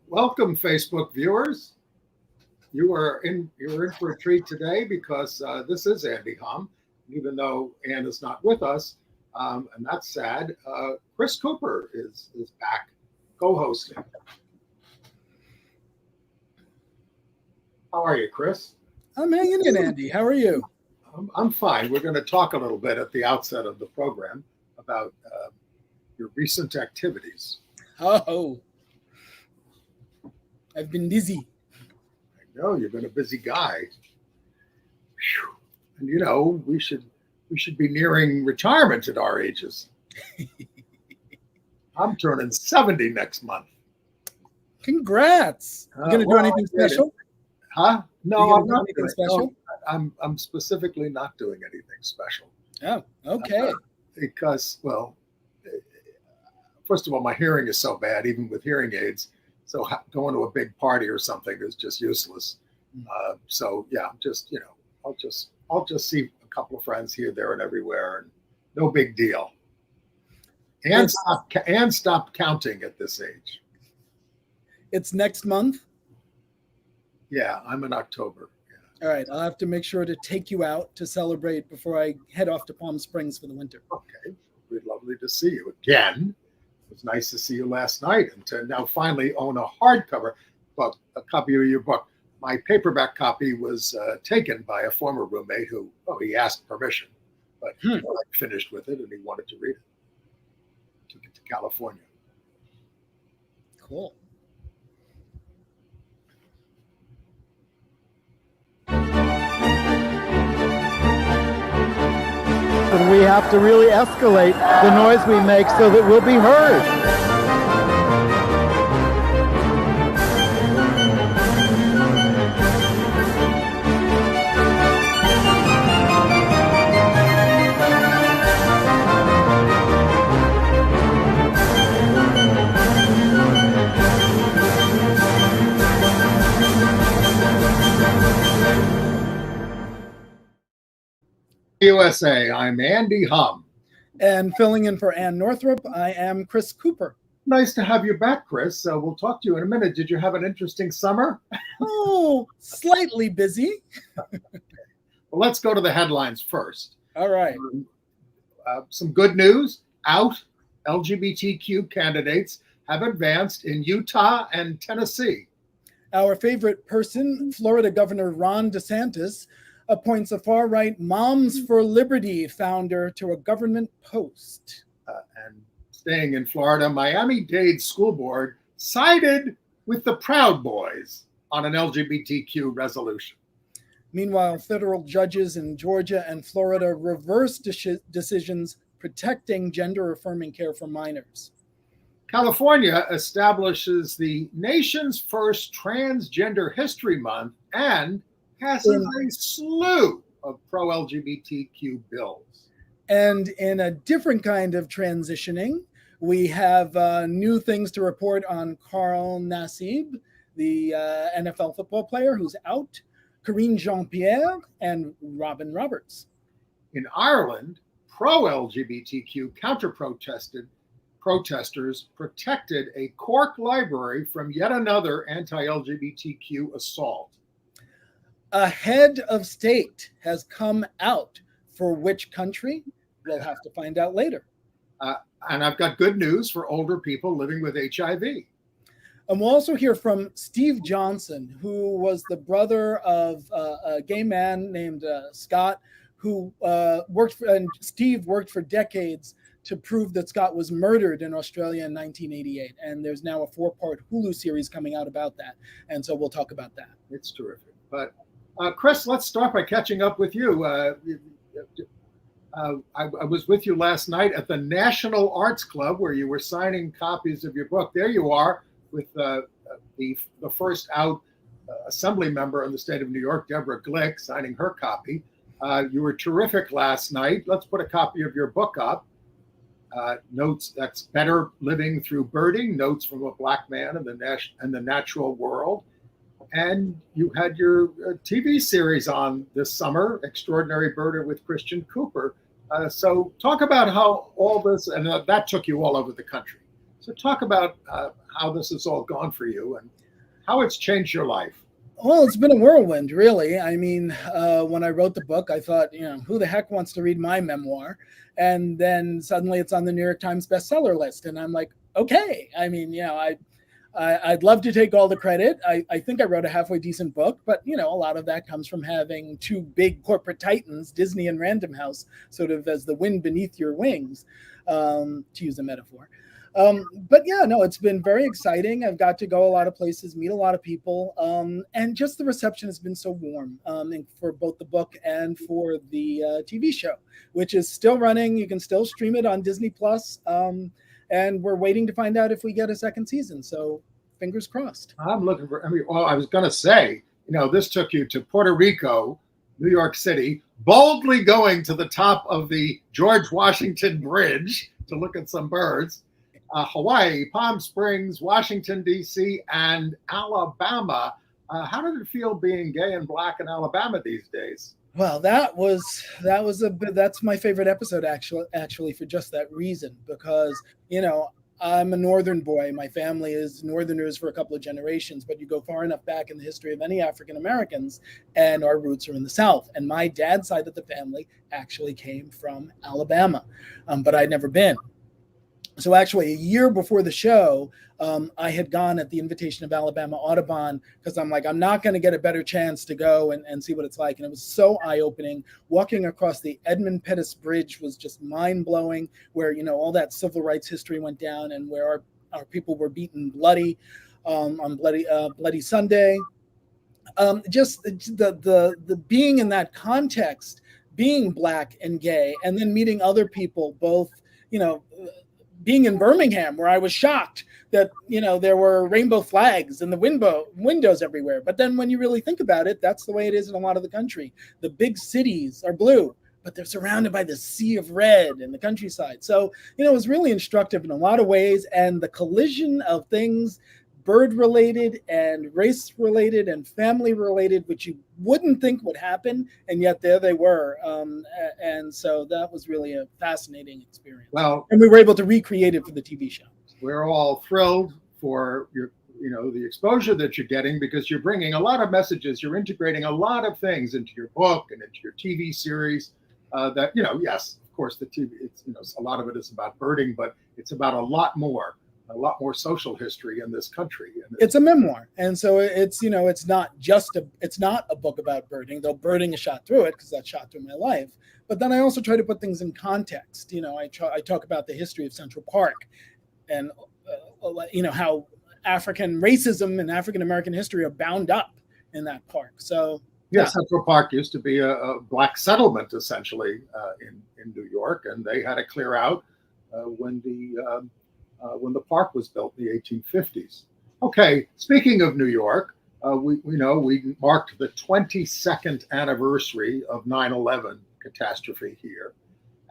Welcome, Facebook viewers. You are in for a treat today because this is Andy Hum, even though Ann is not with us, and that's sad. Chris Cooper is back co-hosting. How are you, Chris? I'm hanging in, Andy. How are you? I'm fine. We're going to talk a little bit at the outset of the program about your recent activities. Oh, I've been busy. I know you've been a busy guy. Whew. And you know, we should be nearing retirement at our ages. I'm turning 70 next month. Congrats! You gonna do anything special? Huh? No, I'm not anything special. No, I'm specifically not doing anything special. Oh, okay. Because, well, first of all, my hearing is so bad, even with hearing aids. So going to a big party or something is just useless. So yeah, just I'll just see a couple of friends here, there, and everywhere, and no big deal. And stop counting at this age. It's next month. Yeah, I'm in October. Yeah. All right, I'll have to make sure to take you out to celebrate before I head off to Palm Springs for the winter. Okay, it'd be lovely to see you again. It was nice to see you last night and to now finally own a hardcover book, a copy of your book. My paperback copy was taken by a former roommate who, he asked permission, but I finished with it and he wanted to read it. Took it to California. Cool. And we have to really escalate the noise we make so that we'll be heard. USA, I'm Andy Hum. And filling in for Ann Northrup, I am Chris Cooper. Nice to have you back, Chris. We'll talk to you in a minute. Did you have an interesting summer? Oh, slightly busy. Well, let's go to the headlines first. All right. Some good news out. LGBTQ candidates have advanced in Utah and Tennessee. Our favorite person, Florida Governor Ron DeSantis, appoints a far-right Moms for Liberty founder to a government post. And staying in Florida, Miami-Dade School Board sided with the Proud Boys on an LGBTQ resolution. Meanwhile, federal judges in Georgia and Florida reversed decisions protecting gender-affirming care for minors. California establishes the nation's first Transgender History Month and passes a slew of pro-LGBTQ bills. And in a different kind of transitioning, we have new things to report on Nassib, the NFL football player who's out, Karine Jean-Pierre, and Robin Roberts. In Ireland, pro-LGBTQ protesters protected a Cork library from yet another anti-LGBTQ assault. A head of state has come out. For which country? We'll have to find out later. And I've got good news for older people living with HIV. And we'll also hear from Steve Johnson, who was the brother of a gay man named Scott, who Steve worked for decades to prove that Scott was murdered in Australia in 1988. And there's now a 4-part Hulu series coming out about that. And so we'll talk about that. It's terrific. But Chris, let's start by catching up with you. I was with you last night at the National Arts Club where you were signing copies of your book. There you are with the first out assembly member in the state of New York, Deborah Glick, signing her copy. You were terrific last night. Let's put a copy of your book up. Notes, that's Better Living Through Birding, Notes from a Black Man in the Natural World. And you had your TV series on this summer, Extraordinary Birder with Christian Cooper. So talk about how all this, and that took you all over the country. So talk about how this has all gone for you and how it's changed your life. Well, it's been a whirlwind, really. I mean, when I wrote the book, I thought, who the heck wants to read my memoir? And then suddenly it's on the New York Times bestseller list. And I'm like, okay. I mean, I'd love to take all the credit. I think I wrote a halfway decent book, but a lot of that comes from having two big corporate titans, Disney and Random House, sort of as the wind beneath your wings, to use a metaphor. But yeah, no, it's been very exciting. I've got to go a lot of places, meet a lot of people, and just the reception has been so warm for both the book and for the TV show, which is still running. You can still stream it on Disney Plus. And we're waiting to find out if we get a second season. So fingers crossed. I'm looking for, I was going to say, this took you to Puerto Rico, New York City, boldly going to the top of the George Washington Bridge to look at some birds, Hawaii, Palm Springs, Washington, D.C., and Alabama. How did it feel being gay and Black in Alabama these days? Well, that's my favorite episode actually for just that reason, because I'm a northern boy. My family is northerners for a couple of generations, but you go far enough back in the history of any African Americans and our roots are in the South. And my dad's side of the family actually came from Alabama, but I'd never been. So actually a year before the show, I had gone at the invitation of Alabama Audubon because I'm like, I'm not going to get a better chance to go and see what it's like. And it was so eye-opening. Walking across the Edmund Pettus Bridge was just mind-blowing, where, all that civil rights history went down and where our people were beaten bloody on Bloody Sunday. Just the being in that context, being Black and gay, and then meeting other people, both, being in Birmingham, where I was shocked that, there were rainbow flags and the windows everywhere. But then when you really think about it, that's the way it is in a lot of the country. The big cities are blue, but they're surrounded by the sea of red in the countryside. So, it was really instructive in a lot of ways. And the collision of things, bird-related and race-related and family-related, which you wouldn't think would happen, and yet there they were. And so that was really a fascinating experience. Well, and we were able to recreate it for the TV show. We're all thrilled for your, the exposure that you're getting, because you're bringing a lot of messages. You're integrating a lot of things into your book and into your TV series. That yes, of course, the TV. It's a lot of it is about birding, but it's about a lot more social history in this country. It's a memoir, and so it's it's not a book about birding, though birding is shot through it because that's shot through my life. But then I also try to put things in context. I talk about the history of Central Park, and how African racism and African American history are bound up in that park. So yeah, Central Park used to be a Black settlement essentially in New York, and they had to clear out when the park was built in the 1850s. Okay, speaking of New York, we marked the 22nd anniversary of 9/11 catastrophe here,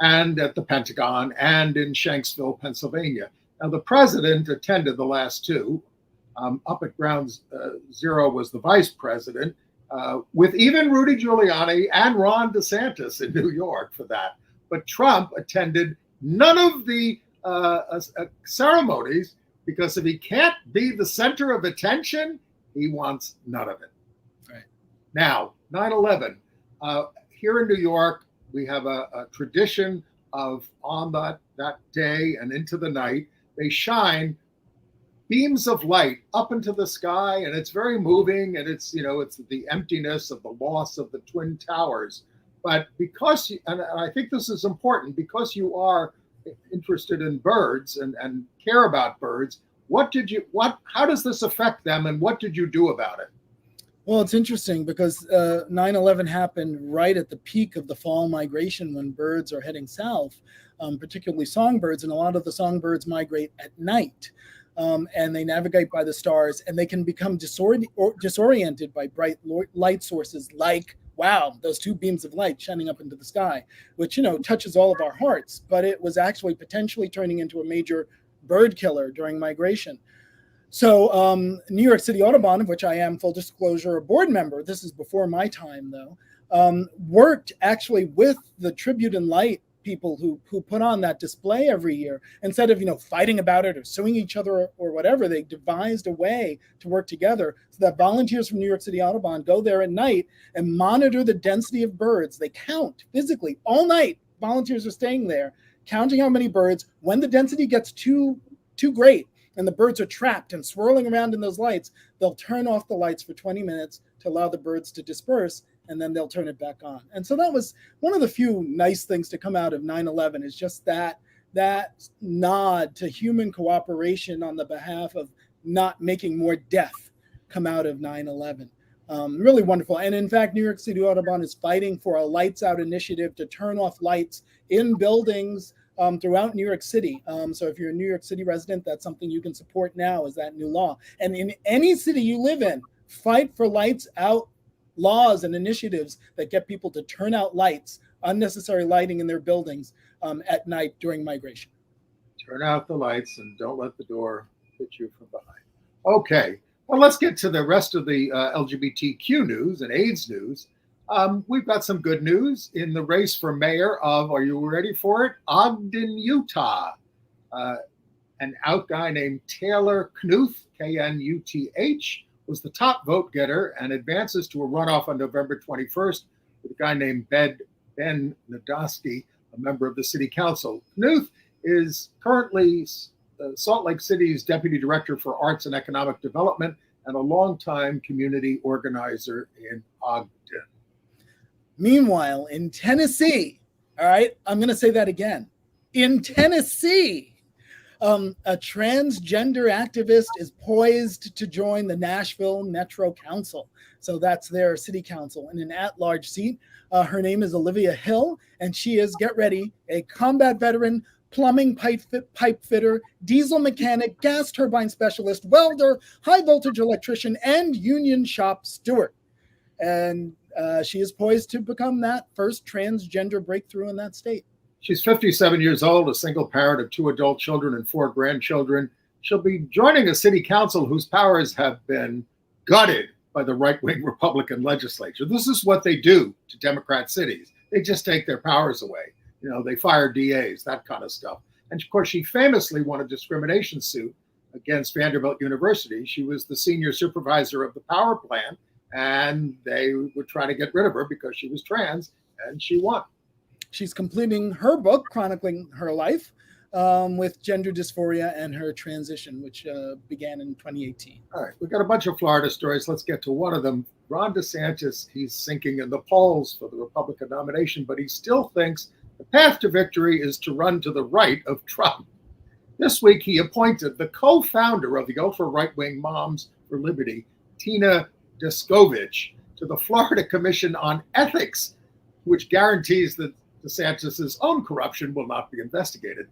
and at the Pentagon and in Shanksville, Pennsylvania. Now, the president attended the last two. Up at Ground Zero was the vice president, with even Rudy Giuliani and Ron DeSantis in New York for that. But Trump attended none of the ceremonies, because if he can't be the center of attention, he wants none of it. Right. Now, 9/11. Here in New York, we have a tradition of on that day and into the night, they shine beams of light up into the sky, and it's very moving, and it's the emptiness of the loss of the Twin Towers. But because, and I think this is important, because you are interested in birds and care about birds, how does this affect them, and what did you do about it? Well, it's interesting because 9/11 happened right at the peak of the fall migration when birds are heading south, particularly songbirds, and a lot of the songbirds migrate at night, and they navigate by the stars, and they can become disoriented by bright light sources like, wow, those two beams of light shining up into the sky, which, touches all of our hearts, but it was actually potentially turning into a major bird killer during migration. So New York City Audubon, of which I am, full disclosure, a board member, this is before my time though, worked actually with the Tribute and Light people who put on that display every year. Instead of fighting about it or suing each other or whatever, they devised a way to work together so that volunteers from New York City Audubon go there at night and monitor the density of birds. They count physically all night. Volunteers are staying there, counting how many birds. When the density gets too great and the birds are trapped and swirling around in those lights, they'll turn off the lights for 20 minutes to allow the birds to disperse, and then they'll turn it back on. And so that was one of the few nice things to come out of 9/11, is just that nod to human cooperation on the behalf of not making more death come out of 9/11. Really wonderful. And in fact, New York City Audubon is fighting for a lights out initiative to turn off lights in buildings throughout New York City. So if you're a New York City resident, that's something you can support now, is that new law. And in any city you live in, fight for lights out laws and initiatives that get people to turn out lights, unnecessary lighting in their buildings at night during migration. Turn out the lights and don't let the door hit you from behind. Okay, well, let's get to the rest of the LGBTQ news and AIDS news. We've got some good news in the race for mayor of, are you ready for it? Ogden, Utah. An out guy named Taylor Knuth, Knuth, was the top vote getter and advances to a runoff on November 21st with a guy named Ben Nadosky, a member of the city council. Knuth is currently Salt Lake City's deputy director for arts and economic development and a longtime community organizer in Ogden. Meanwhile, in Tennessee, all right, I'm going to say that again. In Tennessee, a transgender activist is poised to join the Nashville Metro Council. So that's their city council in an at-large seat. Her name is Olivia Hill, and she is, get ready, a combat veteran, plumbing pipe fitter, diesel mechanic, gas turbine specialist, welder, high voltage electrician, and union shop steward. And she is poised to become that first transgender breakthrough in that state. She's 57 years old, a single parent of 2 adult children and 4 grandchildren. She'll be joining a city council whose powers have been gutted by the right-wing Republican legislature. This is what they do to Democrat cities. They just take their powers away. They fire DAs, that kind of stuff. And of course, she famously won a discrimination suit against Vanderbilt University. She was the senior supervisor of the power plant, and they were trying to get rid of her because she was trans, and she won. She's completing her book chronicling her life with gender dysphoria and her transition, which began in 2018. All right, we've got a bunch of Florida stories. Let's get to one of them. Ron DeSantis, he's sinking in the polls for the Republican nomination, but he still thinks the path to victory is to run to the right of Trump. This week, he appointed the co-founder of the ultra-right-wing Moms for Liberty, Tina Descovich, to the Florida Commission on Ethics, which guarantees that DeSantis' own corruption will not be investigated.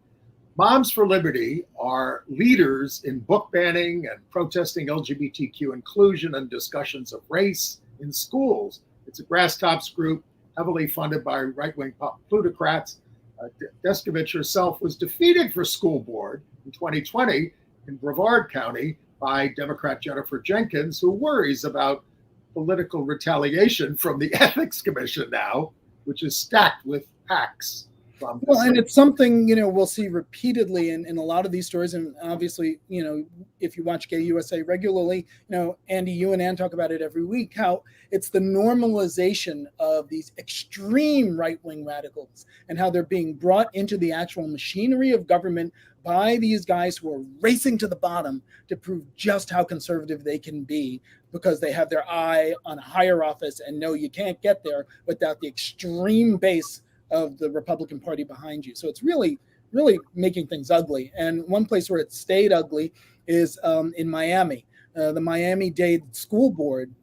Moms for Liberty are leaders in book banning and protesting LGBTQ inclusion and discussions of race in schools. It's a grass tops group heavily funded by right-wing plutocrats. Descovich herself was defeated for school board in 2020 in Brevard County by Democrat Jennifer Jenkins, who worries about political retaliation from the Ethics Commission now, which is stacked with PACs. Well, and it's something, we'll see repeatedly in a lot of these stories. And obviously, if you watch Gay USA regularly, Andy, you and Ann talk about it every week, how it's the normalization of these extreme right-wing radicals and how they're being brought into the actual machinery of government by these guys who are racing to the bottom to prove just how conservative they can be because they have their eye on a higher office and know you can't get there without the extreme base of the Republican Party behind you. So it's really, really making things ugly. And one place where it stayed ugly is in Miami. The Miami-Dade School Board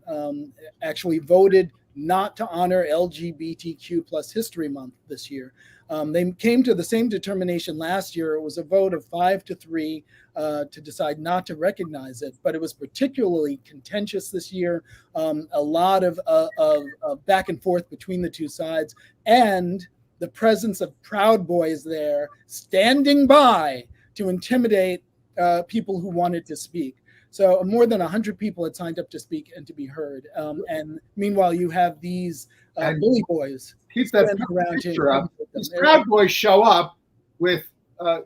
actually voted not to honor LGBTQ plus History Month this year. They came to the same determination last year. It was a vote of 5-3 to decide not to recognize it, but it was particularly contentious this year. A lot of back and forth between the two sides, and the presence of Proud Boys there standing by to intimidate people who wanted to speak. So more than 100 people had signed up to speak and to be heard. And meanwhile, you have these bully boys. Keep that picture up. These Proud Boys show up with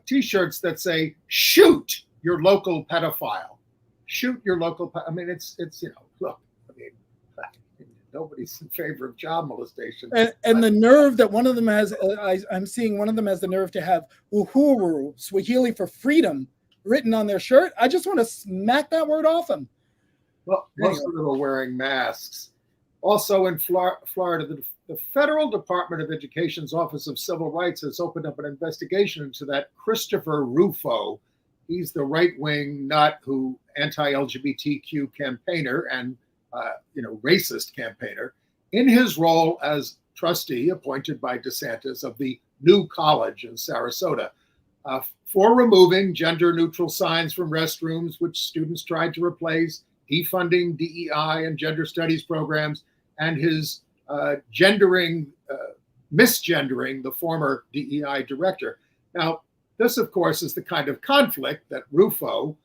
T-shirts that say "Shoot your local pedophile." Shoot your local. I mean, it's look. I mean, nobody's in favor of child molestation. And the nerve that one of them has, I'm seeing one of them has the nerve to have "Uhuru," Swahili for freedom, written on their shirt. I just want to smack that word off them. Well, most of them are wearing masks. Also in Florida, the Federal Department of Education's Office of Civil Rights has opened up an investigation into that Christopher Rufo. He's the right-wing nut who anti-LGBTQ campaigner and racist campaigner in his role as trustee appointed by DeSantis of the new college in Sarasota for removing gender-neutral signs from restrooms, which students tried to replace, defunding DEI and gender studies programs, and his misgendering the former DEI director. Now, this, of course, is the kind of conflict that Rufo,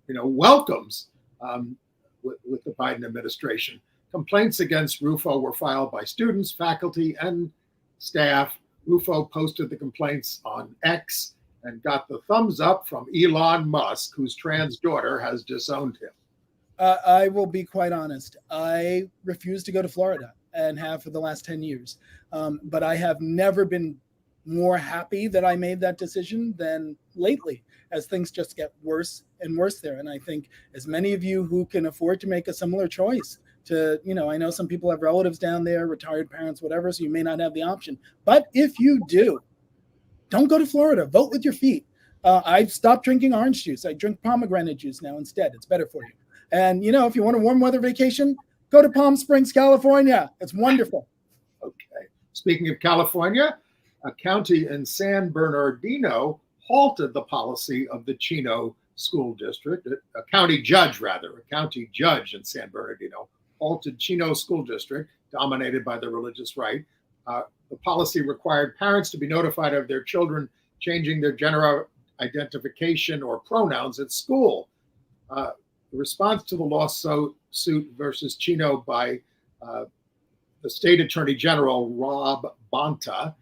welcomes with the Biden administration. Complaints against Rufo were filed by students, faculty, and staff. Rufo posted the complaints on X and got the thumbs up from Elon Musk, whose trans daughter has disowned him. I will be quite honest. I refuse to go to Florida and have for the last 10 years. But I have never been more happy that I made that decision than lately, as things just get worse and worse there. And I think as many of you who can afford to make a similar choice to, I know some people have relatives down there, retired parents, whatever, so you may not have the option. But if you do, don't go to Florida. Vote with your feet. I've stopped drinking orange juice. I drink pomegranate juice now instead. It's better for you. And, if you want a warm weather vacation, go to Palm Springs, California. It's wonderful. Okay. Speaking of California, a county in San Bernardino halted the policy of the Chino School District. A county judge in San Bernardino halted Chino School District, dominated by the religious right. The policy required parents to be notified of their children changing their gender identification or pronouns at school. The response to the lawsuit versus Chino by the state attorney general, Rob Bonta,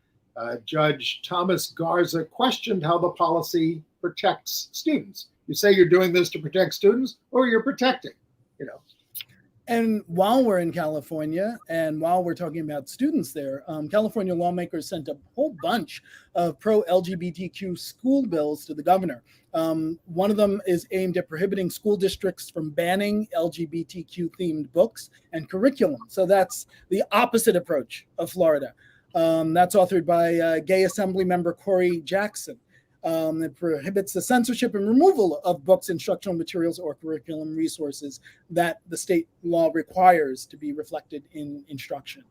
Judge Thomas Garza questioned how the policy protects students. You say you're doing this to protect students, or you're protecting, And while we're in California and while we're talking about students there, California lawmakers sent a whole bunch of pro-LGBTQ school bills to the governor. One of them is aimed at prohibiting school districts from banning LGBTQ-themed books and curriculum. So that's the opposite approach of Florida. That's authored by Gay Assembly member Corey Jackson. It prohibits the censorship and removal of books, instructional materials, or curriculum resources that the state law requires to be reflected in instruction.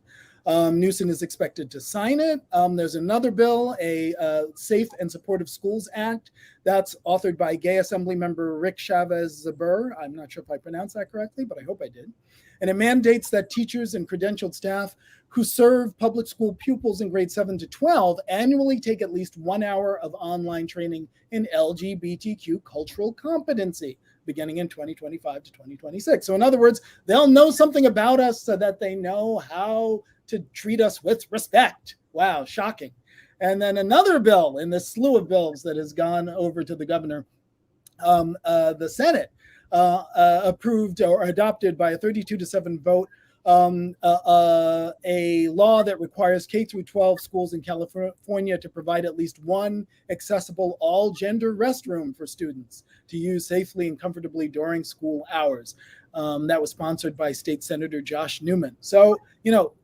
Newsom is expected to sign it. There's another bill, a Safe and Supportive Schools Act, that's authored by Gay Assembly member Rick Chavez-Zabur. I'm not sure if I pronounced that correctly, but I hope I did. And it mandates that teachers and credentialed staff who serve public school pupils in grades 7 to 12 annually take at least 1 hour of online training in LGBTQ cultural competency, beginning in 2025 to 2026. So in other words, they'll know something about us so that they know how to treat us with respect. Wow, shocking. And then another bill in this slew of bills that has gone over to the governor, the Senate approved or adopted by a 32-7 vote a law that requires K through 12 schools in California to provide at least one accessible all-gender restroom for students to use safely and comfortably during school hours. That was sponsored by State Senator Josh Newman. So,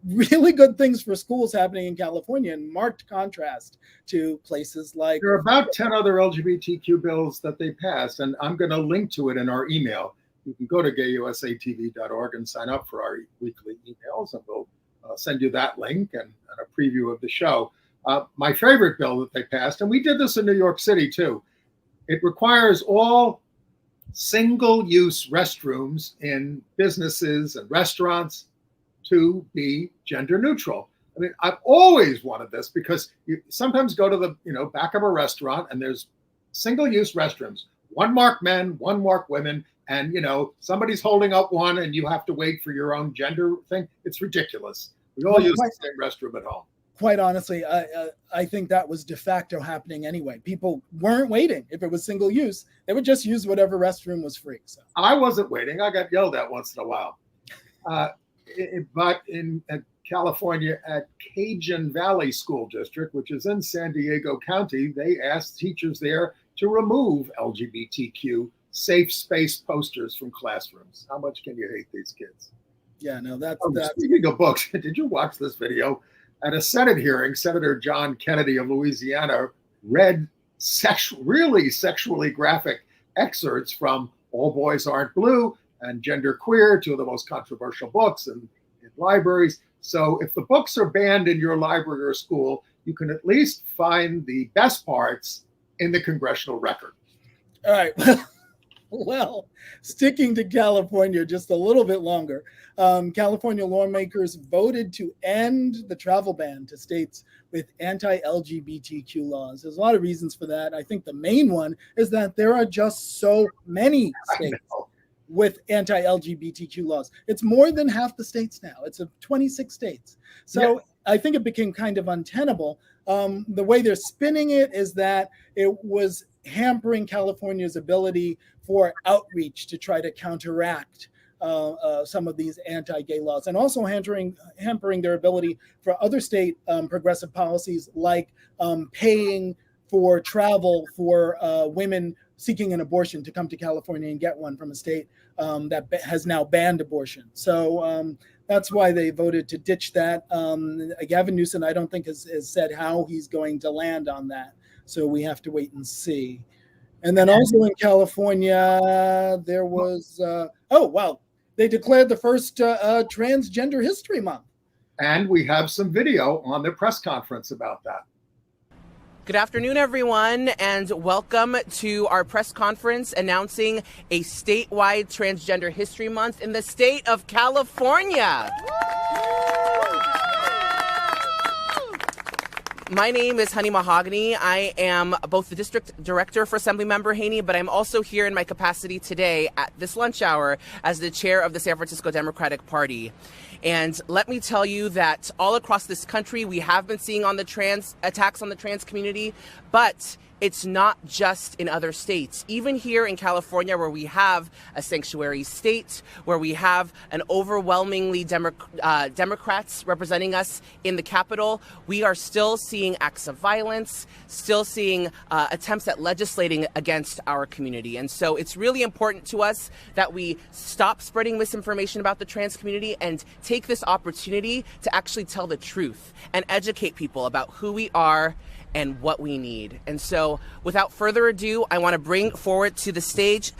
really good things for schools happening in California, in marked contrast to places like... There are about 10 other LGBTQ bills that they passed, and I'm going to link to it in our email. You can go to gayusatv.org and sign up for our weekly emails, and we'll send you that link and a preview of the show. My favorite bill that they passed, and we did this in New York City too, it requires all single-use restrooms in businesses and restaurants to be gender neutral. I mean, I've always wanted this because you sometimes go to the back of a restaurant and there's single-use restrooms, one marked men, one marked women, and somebody's holding up one and you have to wait for your own gender thing. It's ridiculous. We all use the same restroom at home. quite honestly, I think that was de facto happening anyway. People weren't waiting. If it was single use, they would just use whatever restroom was free. So I wasn't waiting. I got yelled at once in a while. But in California, at Cajun Valley School District, which is in San Diego County, they asked teachers there to remove LGBTQ safe space posters from classrooms. How much can you hate these kids? Yeah, no, that's Speaking of books, did you watch this video? At a Senate hearing, Senator John Kennedy of Louisiana read really sexually graphic excerpts from All Boys Aren't Blue and Gender Queer, two of the most controversial books in libraries. So if the books are banned in your library or school, you can at least find the best parts in the congressional record. All right. Well, sticking to California just a little bit longer, California lawmakers voted to end the travel ban to states with anti-LGBTQ laws. There's a lot of reasons for that. I think the main one is that there are just so many states with anti-LGBTQ laws. It's more than half the states now. It's 26 states. So yeah. I think it became kind of untenable. The way they're spinning it is that it was hampering California's ability for outreach to try to counteract some of these anti-gay laws, and also hampering their ability for other state progressive policies like paying for travel for women seeking an abortion to come to California and get one from a state that has now banned abortion. So that's why they voted to ditch that. Gavin Newsom, I don't think has said how he's going to land on that. So we have to wait and see. And then also in California, there was, they declared the first Transgender History Month. And we have some video on the press conference about that. Good afternoon, everyone, and welcome to our press conference announcing a statewide Transgender History Month in the state of California. My name is Honey Mahogany. I am both the district director for Assemblymember Haney, but I'm also here in my capacity today at this lunch hour as the chair of the San Francisco Democratic Party. And let me tell you that all across this country, we have been seeing attacks on the trans community, but it's not just in other states. Even here in California, where we have a sanctuary state, where we have an overwhelmingly Democrats representing us in the Capitol, we are still seeing acts of violence, still seeing attempts at legislating against our community. And so it's really important to us that we stop spreading misinformation about the trans community and take this opportunity to actually tell the truth and educate people about who we are and what we need. And so without further ado, I want to bring forward to the stage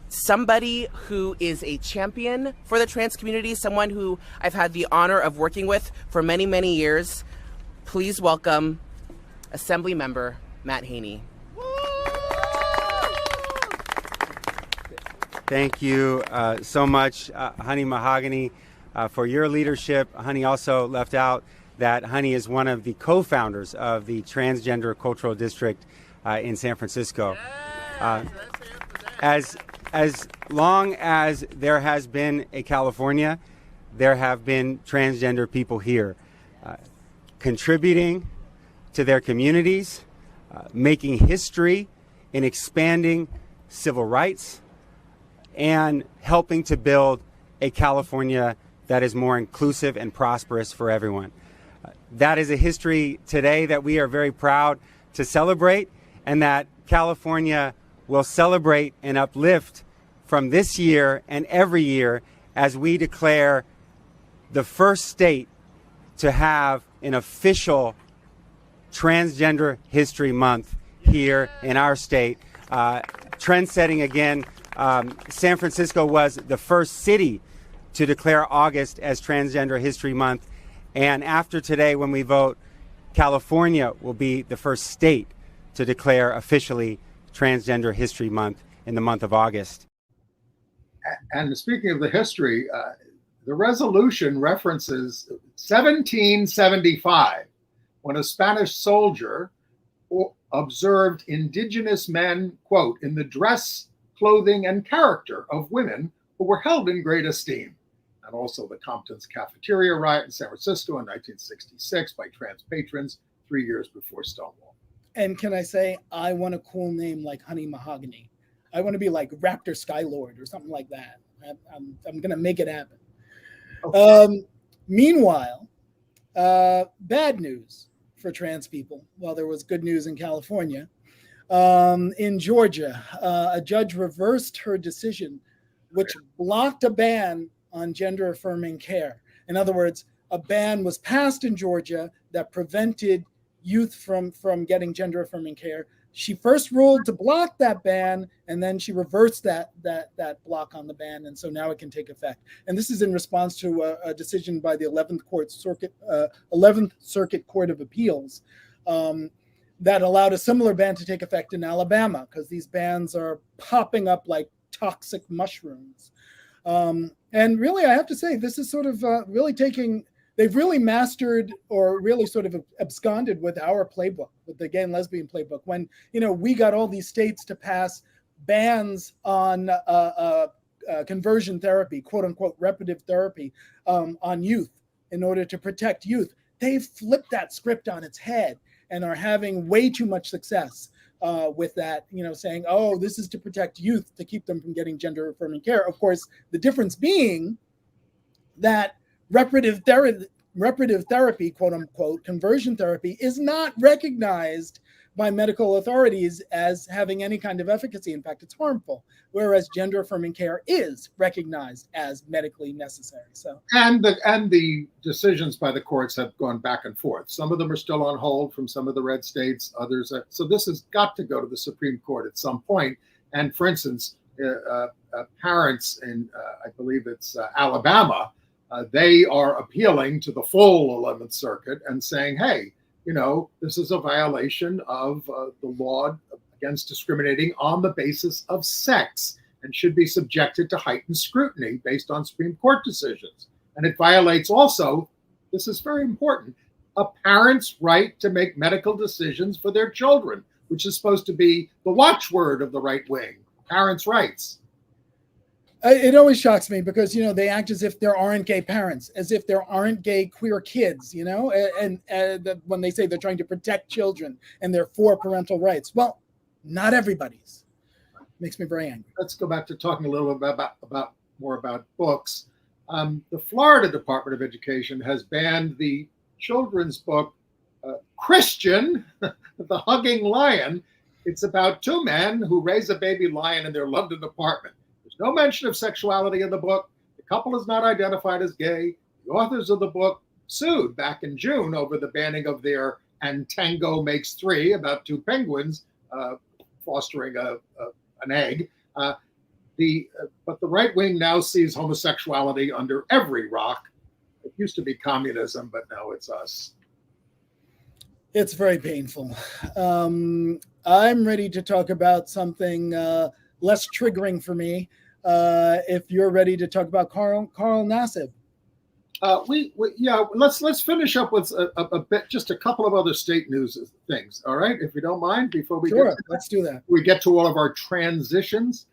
somebody who is a champion for the trans community, someone who I've had the honor of working with for many, many years. Please welcome Assemblymember Matt Haney. Thank you so much, Honey Mahogany, for your leadership. Honey also left out that Honey is one of the co-founders of the Transgender Cultural District in San Francisco. As long as there has been a California, there have been transgender people here, contributing to their communities, making history in expanding civil rights, and helping to build a California that is more inclusive and prosperous for everyone. That is a history today that we are very proud to celebrate, and that California will celebrate and uplift from this year and every year as we declare the first state to have an official Transgender History Month here in our state. Trend-setting again, San Francisco was the first city to declare August as Transgender History Month. And after today, when we vote, California will be the first state to declare officially Transgender History Month in the month of August. And speaking of the history, the resolution references 1775, when a Spanish soldier observed indigenous men, quote, in the dress, clothing, and character of women who were held in great esteem. Now, and also the Compton's cafeteria riot in San Francisco in 1966 by trans patrons 3 years before Stonewall. And can I say, I want a cool name like Honey Mahogany. I want to be like Raptor Skylord or something like that. I'm going to make it happen. Okay. Meanwhile, bad news for trans people. Well, there was good news in California. In Georgia, a judge reversed her decision, which blocked a ban on gender-affirming care. In other words, a ban was passed in Georgia that prevented youth from getting gender-affirming care. She first ruled to block that ban, and then she reversed that block on the ban, and so now it can take effect. And this is in response to a decision by the 11th Circuit Court of Appeals that allowed a similar ban to take effect in Alabama, because these bans are popping up like toxic mushrooms. And really, I have to say, this is sort of really they've really mastered or really sort of absconded with our playbook, with the gay and lesbian playbook. When, we got all these states to pass bans on conversion therapy, quote unquote, reparative therapy on youth in order to protect youth. They've flipped that script on its head and are having way too much success with that, saying, oh, this is to protect youth, to keep them from getting gender-affirming care. Of course, the difference being that reparative therapy, quote unquote, conversion therapy, is not recognized by medical authorities as having any kind of efficacy. In fact, it's harmful, whereas gender-affirming care is recognized as medically necessary. So, and the decisions by the courts have gone back and forth. Some of them are still on hold from some of the red states. Others are. So this has got to go to the Supreme Court at some point. And for instance, parents in, I believe it's Alabama, they are appealing to the full 11th Circuit and saying, hey, this is a violation of the law against discriminating on the basis of sex and should be subjected to heightened scrutiny based on Supreme Court decisions. And it violates also, this is very important, a parent's right to make medical decisions for their children, which is supposed to be the watchword of the right wing, parents' rights. It always shocks me because, they act as if there aren't gay parents, as if there aren't gay queer kids, and when they say they're trying to protect children and they're for parental rights. Well, not everybody's. Makes me very angry. Let's go back to talking a little bit about more about books. The Florida Department of Education has banned the children's book, Christian, the Hugging Lion. It's about two men who raise a baby lion in their London apartment. No mention of sexuality in the book. The couple is not identified as gay. The authors of the book sued back in June over the banning of their And Tango Makes Three, about two penguins fostering an egg. But the right wing now sees homosexuality under every rock. It used to be communism, but now it's us. It's very painful. I'm ready to talk about something less triggering for me. If you're ready to talk about Carl Nassib. Let's finish up with a bit, just a couple of other state news things. All right, if you don't mind, before we let's do that. We get to all of our transitions.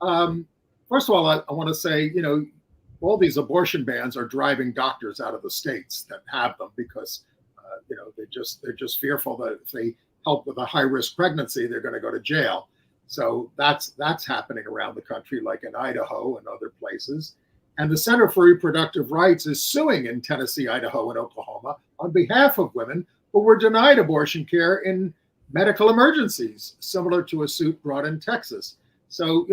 First of all, I want to say, all these abortion bans are driving doctors out of the states that have them because, they're just fearful that if they help with a high-risk pregnancy, they're going to go to jail. So that's happening around the country, like in Idaho and other places. And the Center for Reproductive Rights is suing in Tennessee, Idaho, and Oklahoma on behalf of women who were denied abortion care in medical emergencies, similar to a suit brought in Texas. So,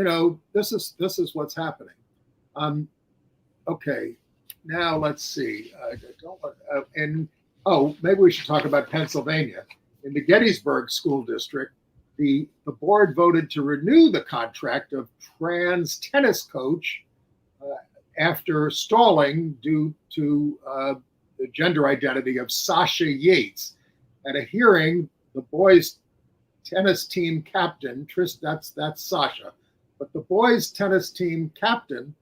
this is what's happening. Okay, now let's see. Maybe we should talk about Pennsylvania. In the Gettysburg School District, the board voted to renew the contract of trans tennis coach after stalling due to the gender identity of Sasha Yates. At a hearing, the boys' tennis team captain, that's Sasha, but the boys' tennis team captain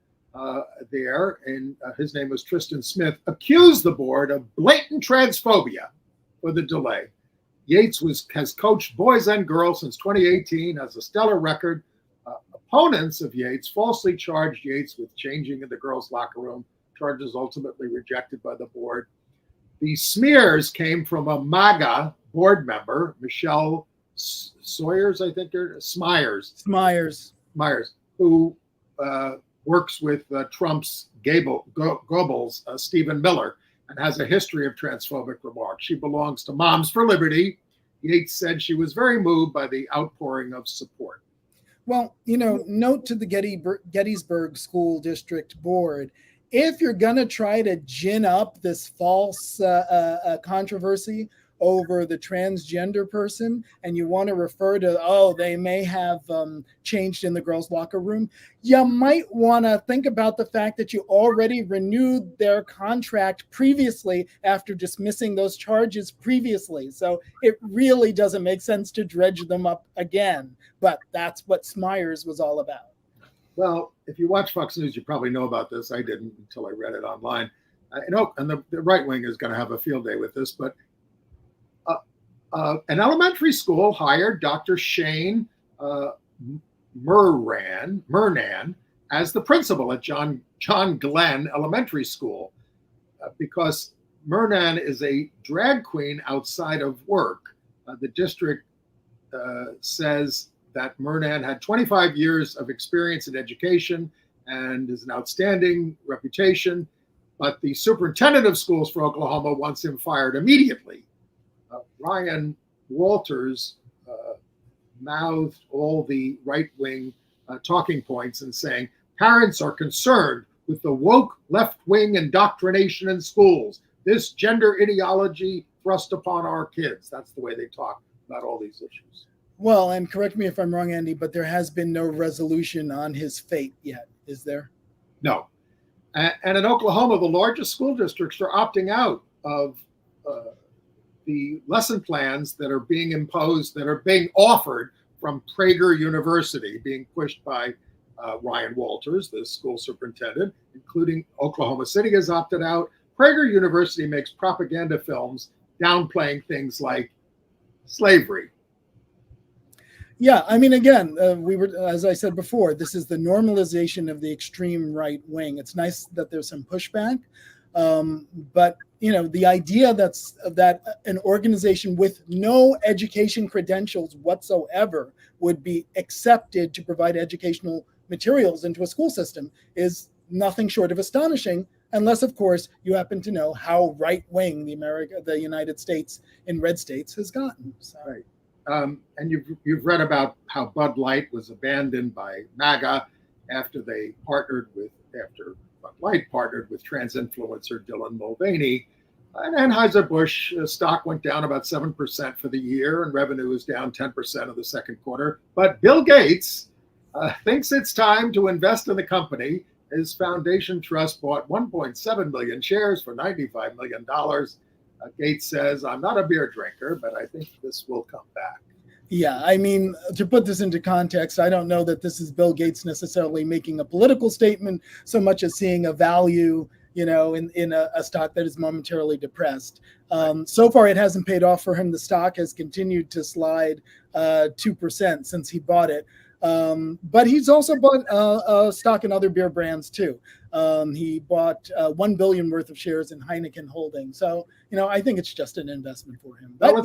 his name was Tristan Smith, accused the board of blatant transphobia for the delay. Yates has coached boys and girls since 2018, has a stellar record. Opponents of Yates falsely charged Yates with changing in the girls' locker room charges ultimately rejected by the board. The smears came from a MAGA board member, Michelle Sawyers, I think, Smyers, who works with Trump's Goebbels, Stephen Miller, and has a history of transphobic remarks. She belongs to Moms for Liberty. Yates said she was very moved by the outpouring of support. Well, note to the Gettysburg School District Board, if you're going to try to gin up this false controversy over the transgender person, and you want to refer to, they may have changed in the girls' locker room, you might want to think about the fact that you already renewed their contract previously after dismissing those charges previously. So it really doesn't make sense to dredge them up again. But that's what Smyers was all about. Well, if you watch Fox News, you probably know about this. I didn't until I read it online. And the right wing is going to have a field day with this, but an elementary school hired Dr. Shane Murnan as the principal at John Glenn Elementary School because Murnan is a drag queen outside of work. The district says that Murnan had 25 years of experience in education and is an outstanding reputation, but the superintendent of schools for Oklahoma wants him fired immediately. Ryan Walters mouthed all the right-wing talking points and saying, parents are concerned with the woke left-wing indoctrination in schools, this gender ideology thrust upon our kids. That's the way they talk about all these issues. Well, and correct me if I'm wrong, Andy, but there has been no resolution on his fate yet, is there? No. And in Oklahoma, the largest school districts are opting out of the lesson plans that are being imposed, that are being offered from Prager University, being pushed by Ryan Walters, the school superintendent, including Oklahoma City has opted out. Prager University makes propaganda films downplaying things like slavery. Yeah, I mean, again, as I said before, this is the normalization of the extreme right wing. It's nice that there's some pushback, but the idea that an organization with no education credentials whatsoever would be accepted to provide educational materials into a school system is nothing short of astonishing, unless, of course, you happen to know how right wing the United States in red states has gotten. So. Right. And you've read about how Bud Light was abandoned by MAGA after Bud Light partnered with trans influencer Dylan Mulvaney. And Anheuser-Busch stock went down about 7% for the year, and revenue is down 10% of the second quarter. But Bill Gates thinks it's time to invest in the company. His foundation trust bought 1.7 million shares for $95 million. Gates says, I'm not a beer drinker, but I think this will come back. Yeah, I mean, to put this into context, I don't know that this is Bill Gates necessarily making a political statement so much as seeing a value, in a stock that is momentarily depressed. So far, it hasn't paid off for him. The stock has continued to slide 2% since he bought it. But he's also bought stock in other beer brands too. He bought $1 billion worth of shares in Heineken Holding. So, I think it's just an investment for him. But,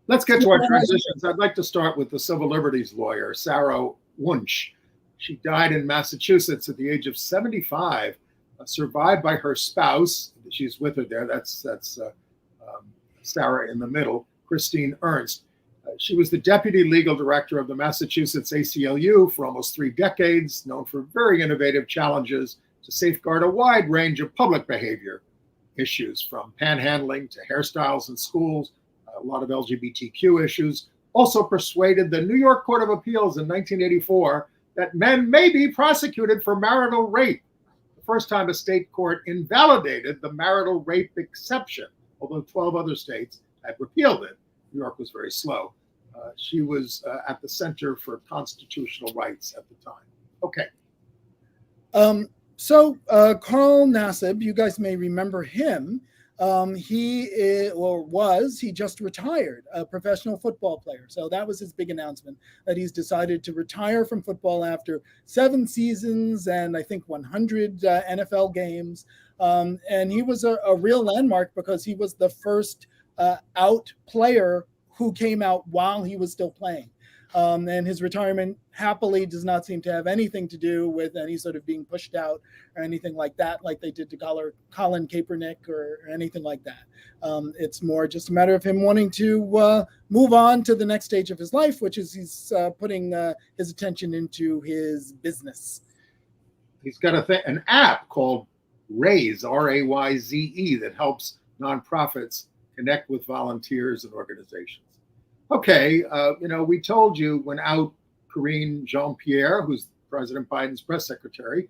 let's get to our transitions. I'd like to start with the civil liberties lawyer, Sarah Wunsch. She died in Massachusetts at the age of 75, survived by her spouse. She's with her there. That's Sarah in the middle, Christine Ernst. She was the deputy legal director of the Massachusetts ACLU for almost 3 decades, known for very innovative challenges to safeguard a wide range of public behavior issues, from panhandling to hairstyles in schools, a lot of LGBTQ issues. Also persuaded the New York Court of Appeals in 1984 that men may be prosecuted for marital rape. The first time a state court invalidated the marital rape exception, although 12 other states had repealed it. New York was very slow. She was at the Center for Constitutional Rights at the time. Okay. So Carl Nassib, you guys may remember him. He just retired, a professional football player. So that was his big announcement, that he's decided to retire from football after 7 seasons and I think 100 NFL games. And he was a real landmark because he was the first out player who came out while he was still playing. And his retirement happily does not seem to have anything to do with any sort of being pushed out or anything like that, like they did to Colin Kaepernick or anything like that. It's more just a matter of him wanting to move on to the next stage of his life, which is he's putting his attention into his business. He's got an app called Rayze, R-A-Y-Z-E, that helps nonprofits connect with volunteers and organizations. Okay, we told you when out Karine Jean-Pierre, who's President Biden's press secretary,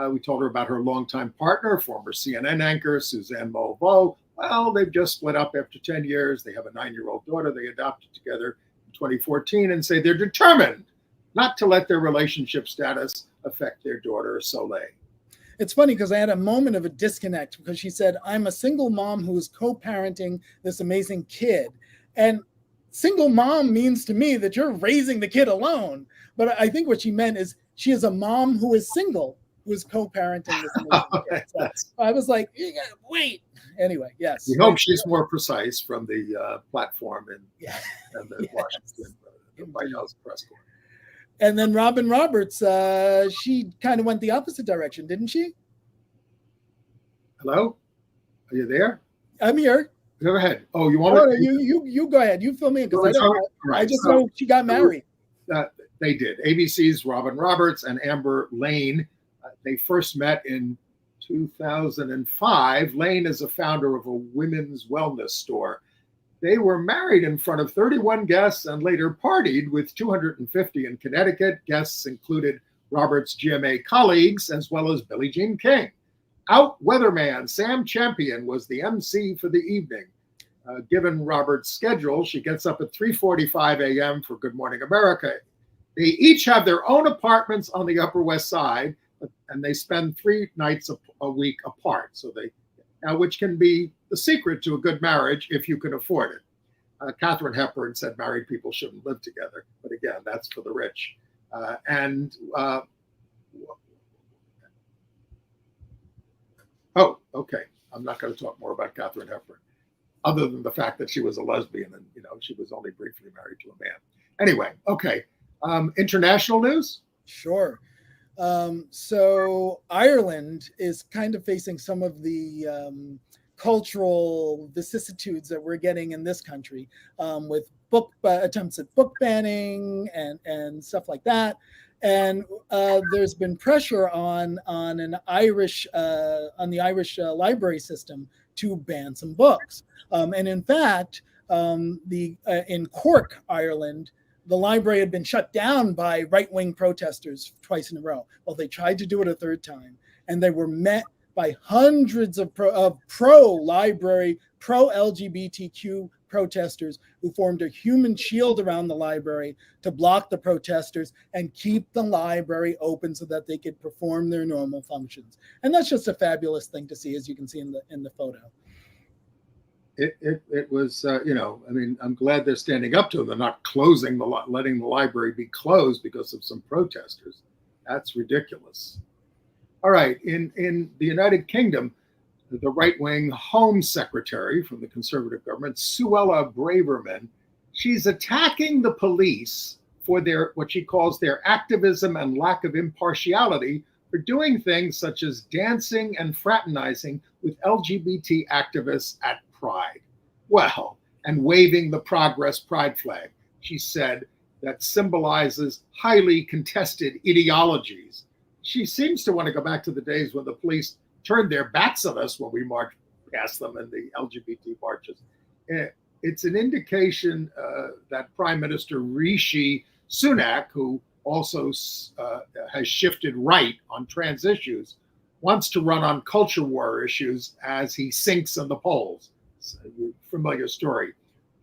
we told her about her longtime partner, former CNN anchor Suzanne Malveaux. Well, they've just split up after 10 years. They have a 9-year-old daughter they adopted together in 2014 and say they're determined not to let their relationship status affect their daughter, Soleil. It's funny because I had a moment of a disconnect because she said, I'm a single mom who is co-parenting this amazing kid. And single mom means to me that you're raising the kid alone. But I think what she meant is she is a mom who is single, who is co-parenting this amazing kid. So I was like, wait. Anyway, yes. We hope she's more precise from the platform and the Washington White House press corps. And then Robin Roberts, she kind of went the opposite direction, didn't she? Hello? Are you there? I'm here. Go ahead. Oh, you want to? You go ahead. You fill me in because I just know she got married. They did. ABC's Robin Roberts and Amber Lane. They first met in 2005. Lane is a founder of a women's wellness store. They were married in front of 31 guests and later partied with 250 in Connecticut. Guests included Roberts' GMA colleagues as well as Billie Jean King. Out weatherman Sam Champion was the MC for the evening. Given Roberts' schedule, she gets up at 3:45 a.m. for Good Morning America. They each have their own apartments on the Upper West Side, and they spend 3 nights a week apart. Which can be the secret to a good marriage if you can afford it. Katharine Hepburn said married people shouldn't live together, but again, that's for the rich. Okay. I'm not going to talk more about Katharine Hepburn, other than the fact that she was a lesbian and she was only briefly married to a man. Anyway, okay. International news? Sure. So Ireland is kind of facing some of the cultural vicissitudes that we're getting in this country with attempts at book banning and stuff like that. And there's been pressure on the Irish library system to ban some books. And in fact, in Cork, Ireland, the library had been shut down by right-wing protesters twice in a row. Well, they tried to do it a third time, and they were met by hundreds of pro-library, pro-LGBTQ protesters who formed a human shield around the library to block the protesters and keep the library open so that they could perform their normal functions. And that's just a fabulous thing to see, as you can see in the photo. It was, I'm glad they're standing up to it. They're not letting the library be closed because of some protesters. That's ridiculous. All right, in the United Kingdom, the right-wing Home Secretary from the Conservative government, Suella Braverman, she's attacking the police for what she calls their activism and lack of impartiality for doing things such as dancing and fraternizing with LGBT activists at Pride. Well, and waving the Progress Pride flag, she said, that symbolizes highly contested ideologies. She seems to want to go back to the days when the police turned their backs on us when we marched past them in the LGBT marches. It's an indication that Prime Minister Rishi Sunak, who also has shifted right on trans issues, wants to run on culture war issues as he sinks in the polls. It's a familiar story.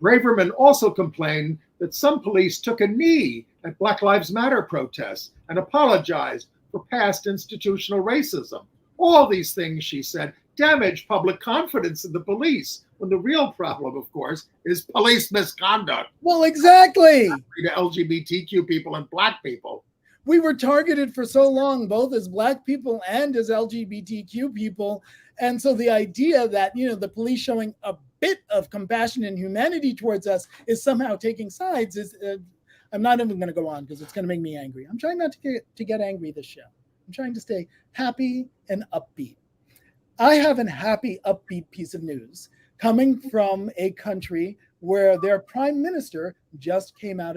Braverman also complained that some police took a knee at Black Lives Matter protests and apologized for past institutional racism. All these things, she said, damage public confidence in the police, when the real problem, of course, is police misconduct Well, exactly. to LGBTQ people and Black people. We were targeted for so long, both as Black people and as LGBTQ people. And so the idea that, the police showing a bit of compassion and humanity towards us is somehow taking sides is, I'm not even going to go on because it's going to make me angry. I'm trying not to get angry this show. I'm trying to stay happy and upbeat. I have a happy, upbeat piece of news coming from a country where their prime minister just came out